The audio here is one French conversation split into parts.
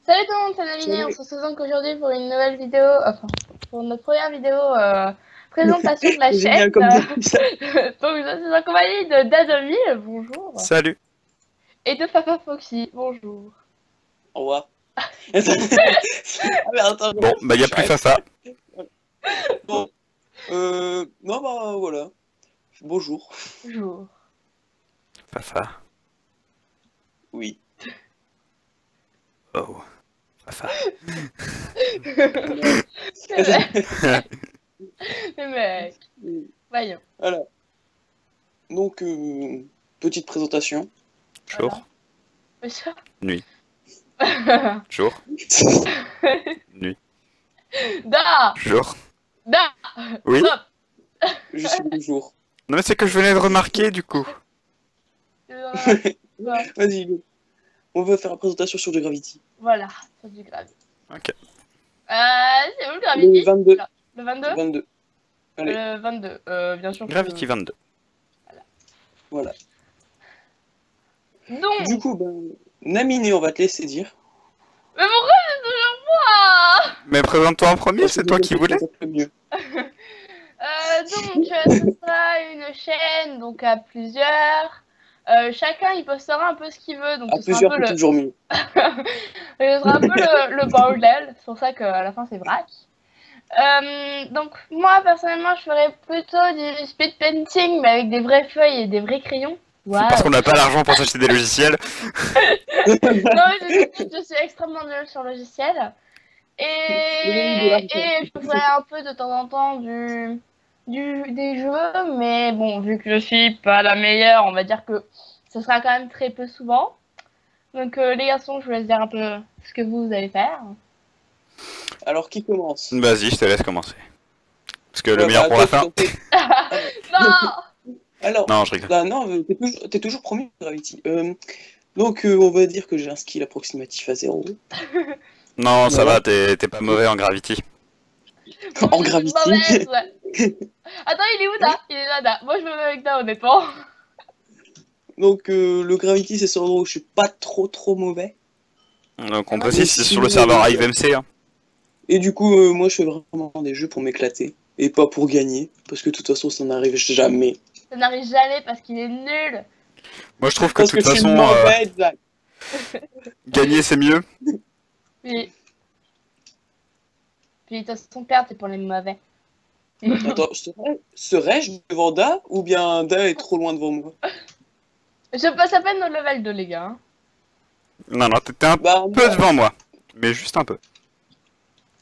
Salut tout le monde, c'est Naminé, on Salut. se retrouve donc aujourd'hui pour une nouvelle vidéo, enfin pour notre première vidéo présentation de la C'est chaîne. génial comme ça. Donc je suis en compagnie de Dadomi, bonjour, Salut. et de Papa Foxy, bonjour. Au revoir. Ah, mais attends, Bon, bah y a plus Fafa. bon. Non, bah voilà. Bonjour. Bonjour. Fafa. Oui. Oh. Fafa. Mais mec, voyons. Voilà. Donc, petite présentation. Jour. Voilà. Nuit. Jour. Nuit. Da Jour. Da Oui. Stop. Je suis bonjour. Non mais c'est que je venais de remarquer du coup. Vas-y, go. On va faire la présentation sur du Gravity. Voilà, c'est du Gravity. Ok. C'est où le Gravity? Le 22. Là. Le 22? 22. Allez. Le 22, bien sûr. Gravity 22. Voilà. Donc, Du coup, ben, Naminé, on va te laisser dire. mais pourquoi c'est toujours moi? Mais présente-toi en premier, c'est toi qui voulais. Mieux. Donc, ce sera une chaîne donc à plusieurs. Chacun il postera un peu ce qu'il veut, donc À ce sera un plusieurs, peu c'est toujours mieux. ce sera un peu le bordel. C'est pour ça qu'à la fin c'est vrac. Donc moi personnellement je ferais plutôt du speed painting mais avec des vraies feuilles et des vrais crayons. C'est parce qu'on n'a pas l'argent pour s'acheter des logiciels. Non, je suis extrêmement nulle sur le logiciel. Et je ferai un peu de temps en temps des jeux, mais bon, vu que je suis pas la meilleure, on va dire que ce sera quand même très peu souvent. Donc les garçons, je vous laisse dire un peu ce que vous allez faire. Alors, qui commence? Vas-y, je te laisse commencer. Parce que le Ouais, meilleur bah, pour la toi, fin. Non. Alors, Non, je rigole. bah non, t'es toujours premier, Gravity. Donc, on va dire que j'ai un skill approximatif à 0. Non, ça Voilà. va, t'es pas mauvais en Gravity. En Gravity. Mauvaise, ouais. Attends, il est où Da? Il est là, Da. Moi je me mets avec Da honnêtement. Donc, le Gravity, c'est sur où je suis pas trop mauvais. Donc on Ah, précise, c'est sur le sinon, serveur IVMC. Hein. Et du coup, moi, je fais vraiment des jeux pour m'éclater. Et pas pour gagner. Parce que de toute façon, ça n'arrive jamais. Ça n'arrive jamais parce qu'il est nul. Moi je trouve que de Parce que toute je suis façon, mauvais, Jack. gagner c'est mieux. Puis de toute façon, perdre c'est pour les mauvais. Attends, serais-je devant Da ou bien Da est trop loin devant moi? Je passe à peine au level 2, les gars. Hein. Non, non, t'étais un Bah, peu devant moi. Mais juste un peu.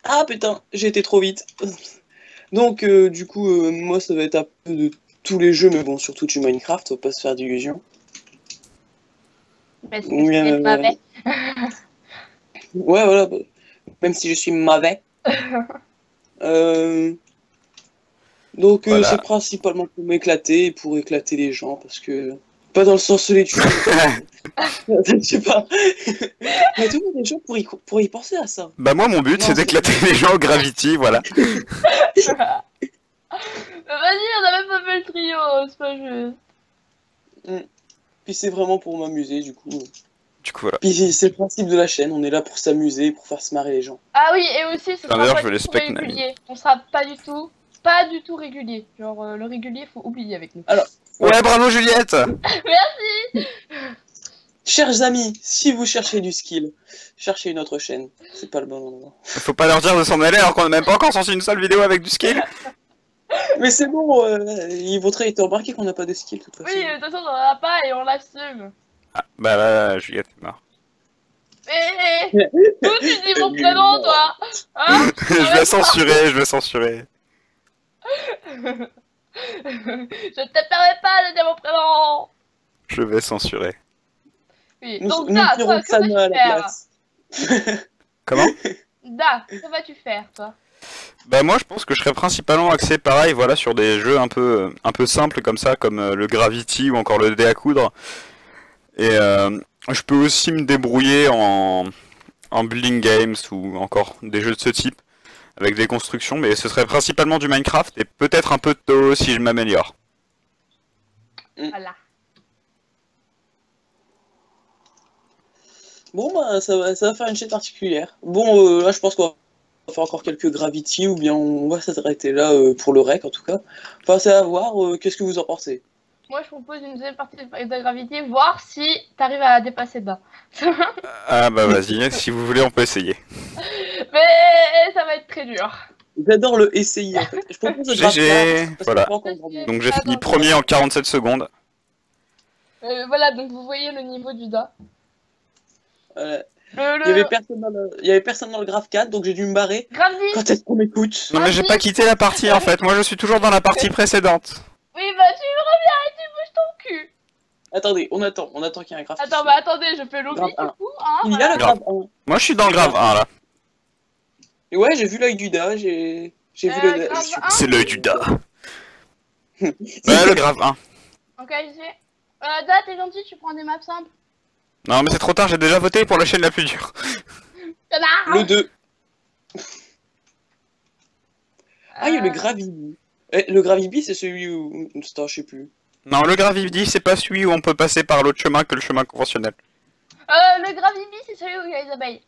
ah putain, j'ai été trop vite. Donc, du coup, moi, ça va être un peu de tous les jeux, mais bon, surtout du Minecraft, faut pas se faire d'illusions. Parce que Ou bien, c'est mauvais. ouais, voilà, bah, même si je suis mauvais. Donc, Voilà. c'est principalement pour m'éclater et pour éclater les gens, parce que... Pas dans le sens de les tuer. Je sais pas. Mais tout le monde est chaud pour y penser à ça. Bah moi mon but Non, c'est d'éclater les gens au Gravity, voilà. Vas-y, on a même pas fait le trio, c'est pas juste. Puis c'est vraiment pour m'amuser, du coup. Du coup voilà. Puis c'est le principe de la chaîne, on est là pour s'amuser, pour faire se marrer les gens. Ah oui, et aussi, ce sera D'ailleurs, pas je veux du les tout spec Nami. régulier. On sera pas du tout régulier. Genre, le régulier, faut oublier avec nous. Alors, Ouais, bravo Juliette. chers amis, si vous cherchez du skill, cherchez une autre chaîne. C'est pas le bon endroit. Faut pas leur dire de s'en aller alors qu'on a même pas encore sorti une seule vidéo avec du skill. Mais c'est bon, ils vont très été remarqué qu'on n'a pas de skill de toute façon. Oui, de toute façon, on en a pas et on l'assume. Ah, bah là, Juliette est morte. D'où tu dis mon prénom, toi? Hein? Je vais censurer, je vais censurer. Je te permets pas de dire mon prénom. Je vais censurer. Oui, Nous, donc nous Da, tirons toi, que Sana à vas-tu la faire? place. Comment? Da, que vas-tu faire, toi? Bah moi je pense que je serais principalement axé pareil, voilà, sur des jeux un peu simples comme ça, comme le Gravity ou encore le dé à coudre. Et je peux aussi me débrouiller en building games ou encore des jeux de ce type, avec des constructions, mais ce serait principalement du Minecraft et peut-être un peu de Toho si je m'améliore. Voilà. Bon, bah, ça va faire une chaîne particulière. Bon, là, je pense qu'on va faire encore quelques Gravity, ou bien on va s'arrêter là pour le rec, en tout cas. Enfin, c'est à voir, qu'est-ce que vous en pensez? Moi, je propose une deuxième partie de gravité, voir si t'arrives à dépasser dedans. Ah bah vas-y, si vous voulez, on peut essayer. Mais ça va être très dur. J'adore le essayer, en fait. Je propose le grave GG, parce voilà. qu'on peut encore grandir. Donc j'ai fini premier en 47 secondes. Voilà, donc vous voyez le niveau du dos. Voilà. Le... Il y avait personne dans le graphe 4, donc j'ai dû me barrer. Gravity. Quand est-ce qu'on m'écoute? Non mais j'ai pas quitté la partie en fait, moi je suis toujours dans la partie précédente. Oui, bah tu reviens et tu bouges ton cul. Attendez, on attend qu'il y ait un graphe. Attends, bah attendez, je fais l'oubli Grave du un. coup. Hein, Il y a voilà. le grave 1. Moi je suis dans le grave 1 là. Et ouais, j'ai vu l'œil du Da, j'ai vu le... grave un. C'est l'œil du Da. Ouais, le grave 1. Ok, je sais. Da, t'es gentil, tu prends des maps simples. Non mais c'est trop tard, j'ai déjà voté pour la chaîne la plus dure. Connard. Le 2. Ah, il y a le Gravibi. Le Gravibi, c'est celui où... Putain, je sais plus. Non, le Gravity, c'est pas celui où on peut passer par l'autre chemin que le chemin conventionnel. Le Gravibi, c'est celui où il y a les abeilles.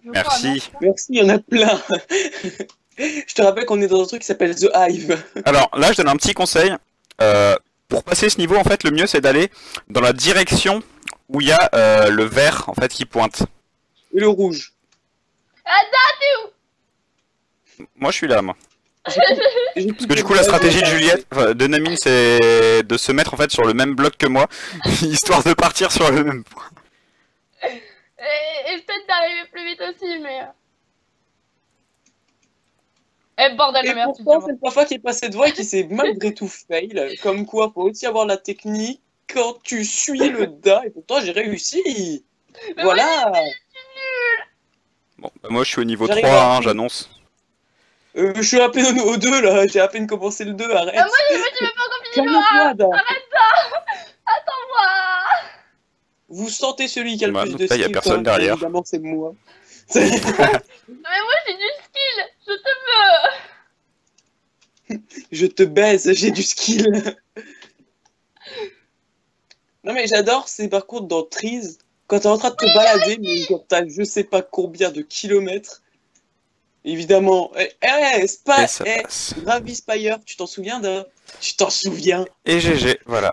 Je crois, Merci. non Merci, il y en a plein. Je te rappelle qu'on est dans un truc qui s'appelle The Hive. Alors là, je donne un petit conseil. Pour passer ce niveau, en fait, le mieux c'est d'aller dans la direction où il y a le vert en fait qui pointe. Et le rouge. Ah, Da, Moi, je suis là, moi. Parce Parce que du coup, la stratégie de Juliette, enfin, de Namine, c'est de se mettre en fait sur le même bloc que moi, histoire de partir sur le même point. et peut-être d'arriver plus vite aussi, mais... Eh, bordel de Et merde, tu pourtant, c'est le parfois qui est passé devant et qui s'est malgré tout fail. Comme quoi, faut aussi avoir la technique quand tu suis le Da. Et pourtant, j'ai réussi. Mais Voilà. Bon, bah, moi, je suis au niveau J'arrive 3, à- hein, j'annonce. Je suis à peine au 2 là, j'ai à peine commencé le 2, arrête. Moi, tu veux pas qu'on finisse le 1. Calme-toi, Da. Attends-moi. Vous sentez celui qui a le Bah, plus donc de là, y a skill, personne quand même, derrière. évidemment, c'est moi. Mais moi, j'ai du skill. Je te veux. Je te baise, j'ai du skill. Non mais j'adore, c'est par contre dans Trees, quand t'es en train de te balader, mais quand t'as je sais pas combien de kilomètres, évidemment. Et Spy, ça passe. Ravi Spire, tu t'en souviens de... Tu t'en souviens? Et GG, voilà.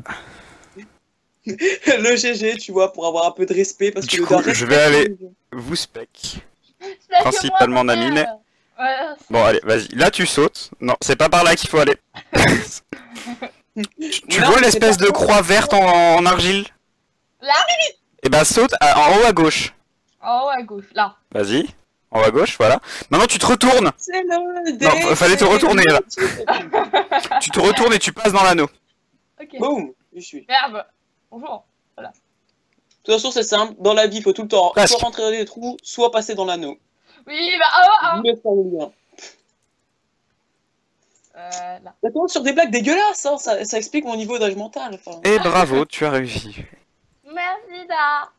Le GG, tu vois, pour avoir un peu de respect, parce Du que le coup, gars je vais respecte aller- les gens. Vous spec. Place Principalement sur moi, Namine. Ouais, Bon, allez, vas-y. Là, tu sautes. Non, c'est pas par là qu'il faut aller. Tu Non, vois mais l'espèce par de contre, croix verte en argile? Là. Et bah, saute en haut à gauche. En haut à gauche, là. Vas-y. En haut à gauche, voilà. Maintenant, tu te retournes. C'est le Non, fallait te retourner, là. Tu te retournes et tu passes dans l'anneau. Ok. Boum, je suis. Merde. Bonjour. De toute façon, c'est simple, dans la vie, il faut tout le temps Presque. soit rentrer dans les trous, soit passer dans l'anneau. Oui, bah, ah, Je vous laisse faire le lien. là. Ça tombe sur des blagues dégueulasses, hein, ça explique mon niveau d'âge mental. Enfin. Et bravo, tu as réussi. Merci, Da.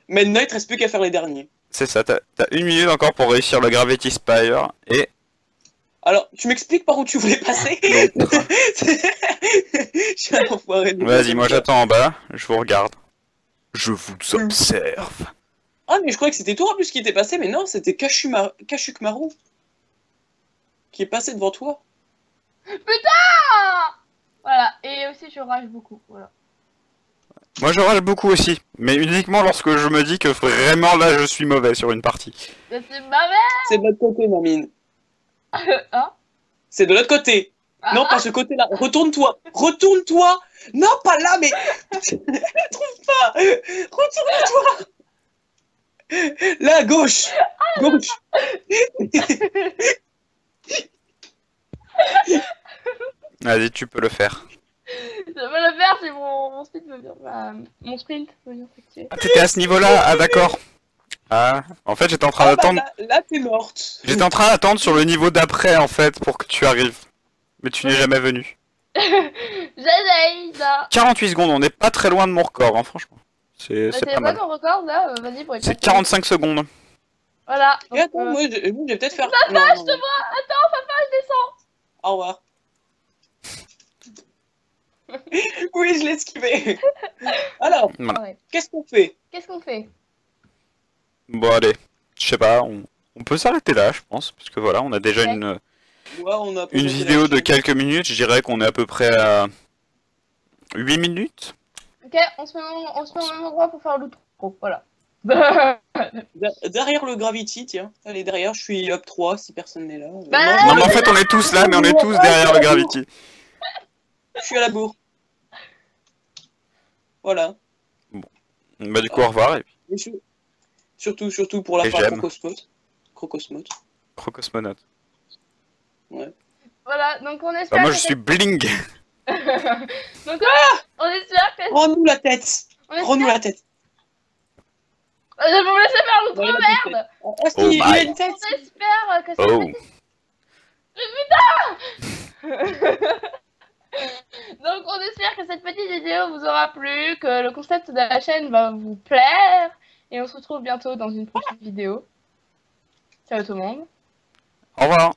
Maintenant, il te reste plus qu'à faire les derniers. C'est ça, t'as 1 minute encore pour réussir le Gravity Spire. Et... Alors, tu m'expliques par où tu voulais passer? Je suis un enfoiré de- Vas-y, moi j'attends en bas. Je vous regarde. Je vous observe. Ah, mais je croyais que c'était toi en plus qui était passé, mais non, c'était Kashukmaru qui est passé devant toi. Ah voilà. Et aussi, je rage beaucoup. Voilà. Moi je rage beaucoup aussi. Mais uniquement lorsque je me dis que vraiment là je suis mauvais sur une partie. C'est ma mère. C'est de l'autre côté, Mamine. Hein. C'est de l'autre côté. Non, pas ce côté-là. Retourne-toi. Retourne-toi. Non, pas là, mais... Je ne trouve pas. Retourne-toi. Là, gauche. Gauche. Vas-y, tu peux le faire. Je vais le faire si mon sprint veut bien. Mon sprint veut bien s'activer. Ah, t'étais à ce niveau-là? Ah d'accord. Ah, en fait j'étais en train Ah, bah, d'attendre. là t'es morte. J'étais en train d'attendre sur le niveau d'après en fait pour que tu arrives. Mais tu n'es jamais venu. J'essaye, Da. 48 secondes, on n'est pas très loin de mon record, hein, franchement. C'est C'est pas pas mal. ton record, là. Vas-y, pour C'est 45 secondes. Voilà. Et attends, moi, je vais peut-être faire... Papa, Non, je non, te non. vois. Attends, papa, je descends. Au revoir. Oui, je l'ai esquivé. Alors, Voilà. Ouais. qu'est-ce qu'on fait? Qu'est-ce qu'on fait? Bon, allez, je sais pas, on peut s'arrêter là, je pense, parce que voilà, on a déjà Ouais. Ouais, on a une vidéo de quelques minutes, je dirais qu'on est à peu près à 8 minutes. Ok, on se met au même endroit pour faire l'outro, voilà. Derrière le Gravity, tiens. Allez, derrière, je suis up 3 si personne n'est là. Bah, Non, mais en fait, on est tous là, mais on est tous derrière le Gravity. Je suis à la bourre. Voilà. Bah, du coup, au revoir, et puis Et surtout pour la Et fin j'aime. Crocosmote. Crocosmonaute. voilà, donc on Bah, espère moi, que je suis Bling. donc on espère que... Rends-nous la tête. on espère- Rends-nous la tête. Je vais vous laisser faire l'outro, Ouais, il a une merde. tête. Ah, si, Oh il a my. une tête. On espère que cette Oh. Donc on espère que cette petite vidéo vous aura plu, que le concept de la chaîne va vous plaire, et on se retrouve bientôt dans une prochaine vidéo. Ciao tout le monde. Au revoir.